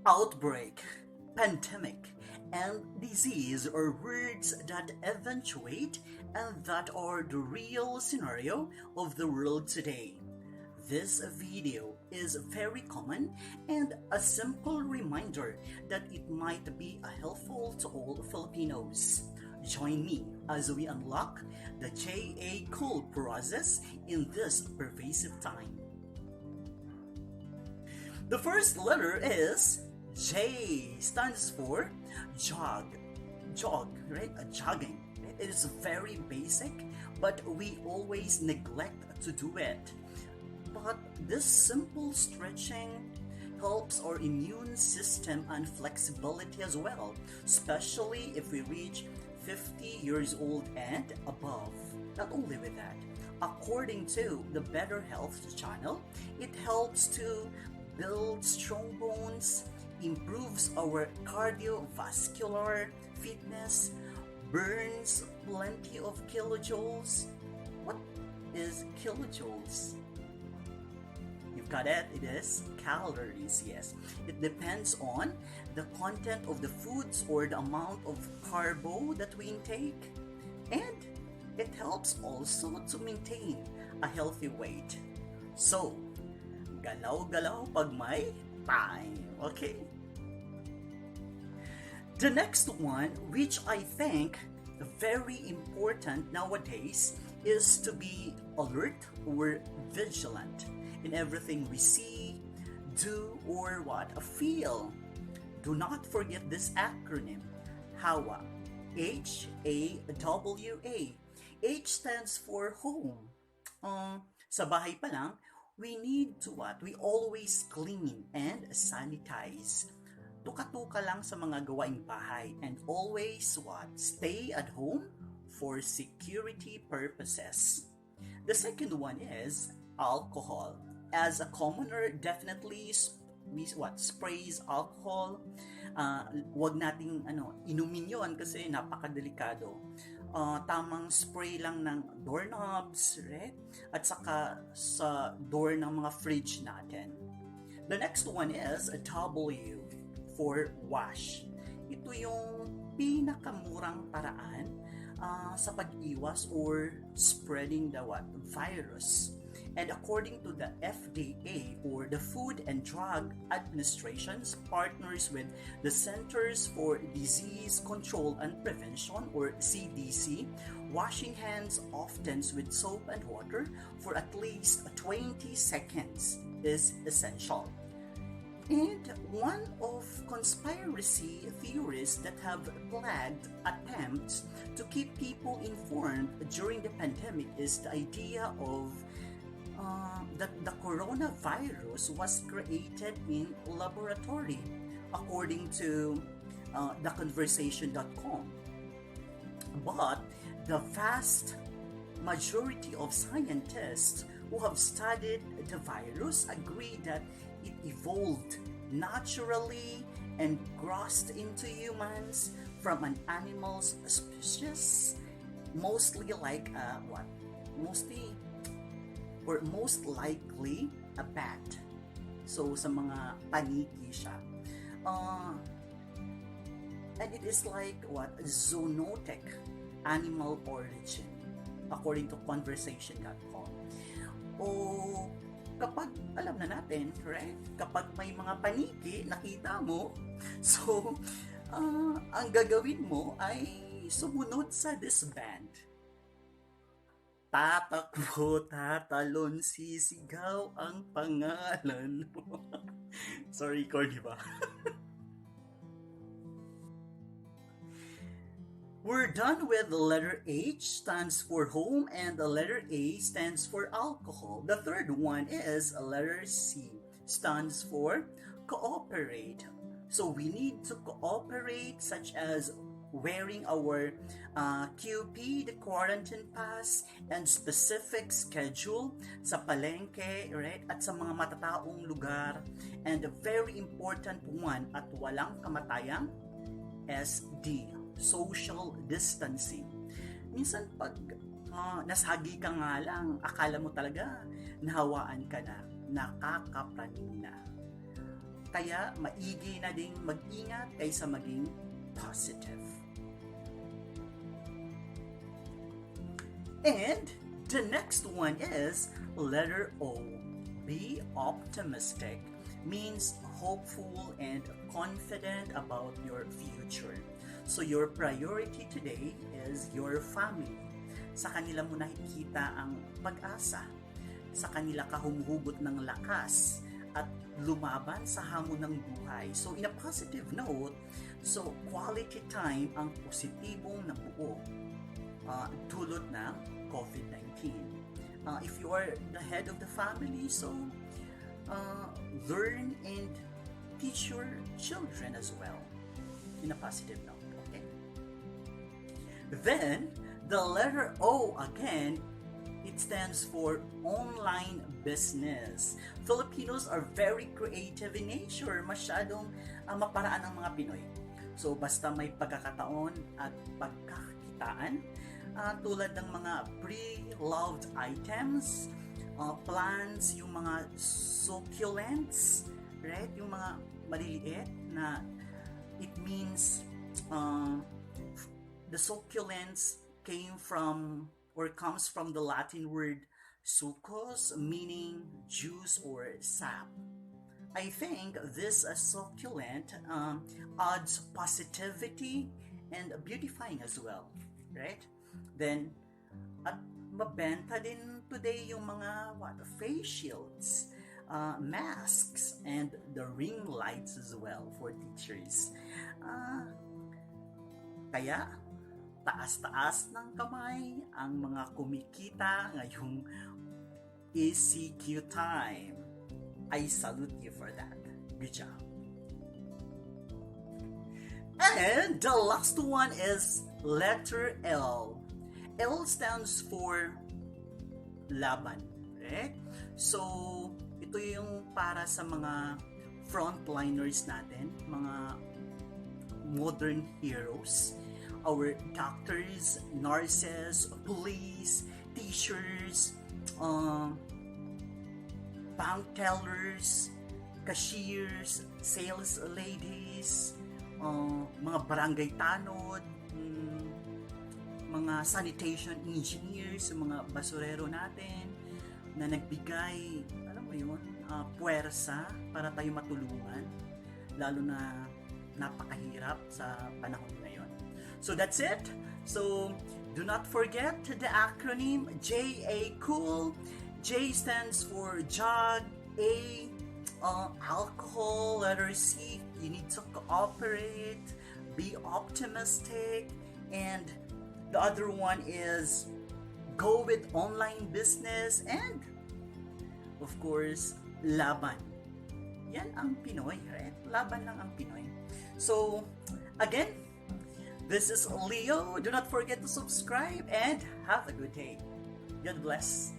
Outbreak, pandemic, and disease are words that eventuate and that are the real scenario of the world today. This video is very common and a simple reminder that it might be helpful to all Filipinos. Join me as we unlock the JACOOL process in this pervasive time. The first letter is J, stands for jog. Jog, right? Jogging. It is very basic, but we always neglect to do it. But this simple stretching helps our immune system and flexibility as well, especially if we reach 50 years old and above. Not only with that, according to the Better Health channel, it helps to build strong bones, improves our cardiovascular fitness, burns plenty of kilojoules. What is kilojoules? You've got it, it is calories, yes. It depends on the content of the foods or the amount of carbo that we intake. And it helps also to maintain a healthy weight. So, galaw-galaw pag may time, okay? The next one, which I think very important nowadays, is to be alert or vigilant in everything we see, do, or what feel. Do not forget this acronym, HAWA. HAWA. H stands for home. Sa bahay pa lang, we need to what? We always clean and sanitize. Tuka-tuka lang sa mga gawaing bahay and always what? Stay at home for security purposes. The second one is alcohol. As a commoner, definitely we sprays alcohol. Wag nating inumin yon kasi napakadelikado. Tamang spray lang ng doorknobs, right? At saka sa door ng mga fridge natin. The next one is a W for wash. Ito yung pinakamurang paraan sa pag-iwas or spreading the virus. And according to the FDA, or the Food and Drug Administration's partners with the Centers for Disease Control and Prevention, or CDC, washing hands often with soap and water for at least 20 seconds is essential. And one of conspiracy theories that have plagued attempts to keep people informed during the pandemic is the idea of that the coronavirus was created in laboratory, according to theconversation.com. But the vast majority of scientists who have studied the virus agree that it evolved naturally and crossed into humans from an animal species, mostly like most likely a bat. So sa mga paniki siya. And it is like zoonotic animal origin, according to conversation.com. O kapag alam na natin, right? Kapag may mga paniki, nakita mo, so ang gagawin mo ay sumunod sa disband. Tatakbo, tatalon, sisigaw ang pangalan mo. Sorry, corny ba? We're done with the letter H, stands for home, and the letter A stands for alcohol. The third one is a letter C, stands for cooperate. So we need to cooperate, such as wearing our QP, the quarantine pass, and specific schedule sa palengke, right? At sa mga matataong lugar. And a very important one at walang kamatayang SD, social distancing. Minsan pag nasagi ka nga lang, akala mo talaga nahawaan ka na, nakakapraning na. Kaya maigi na ding mag-ingat kaysa maging positive. And the next one is letter O. Be optimistic. Means hopeful and confident about your future. So your priority today is your family. Sa kanila mo nakikita ang pag-asa. Sa kanila ka humuhugot ng lakas at lumaban sa hamon ng buhay. So in a positive note, so quality time ang positibong nabuo dulot ng COVID-19. If you are the head of the family, so learn and teach your children as well in a positive note. Okay. Then the letter O again, it stands for online business. Filipinos are very creative in nature. Masyadong maparaan ng mga Pinoy. So basta may pagkakataon at pagkakitaan, tulad ng mga pre-loved items, plants, yung mga succulents, right? Yung mga maliliit na it means the succulents came from or comes from the Latin word succos, meaning juice or sap. I think this succulent adds positivity and beautifying as well, right? Then, at mabenta din today yung mga face shields, masks, and the ring lights as well for teachers. Kaya, taas-taas ng kamay ang mga kumikita ngayong ECQ time. I salute you for that. Good job. And the last one is letter L. L stands for laban, right? So, ito yung para sa mga frontliners natin, mga modern heroes, our doctors, nurses, police, teachers, bank tellers, cashiers, sales ladies, mga barangay tanod, mga sanitation engineers, mga basurero natin na nagbigay, alam mo yun, puwersa para tayo matulungan, lalo na napakahirap sa panahon ngayon. So that's it. So do not forget the acronym JACOOL. J stands for jog, A, alcohol, letter C, you need to cooperate, be optimistic, and the other one is go with online business, and of course, laban. Yan ang Pinoy, right? Laban lang ang Pinoy. So, again, this is Leo. Do not forget to subscribe and have a good day. God bless.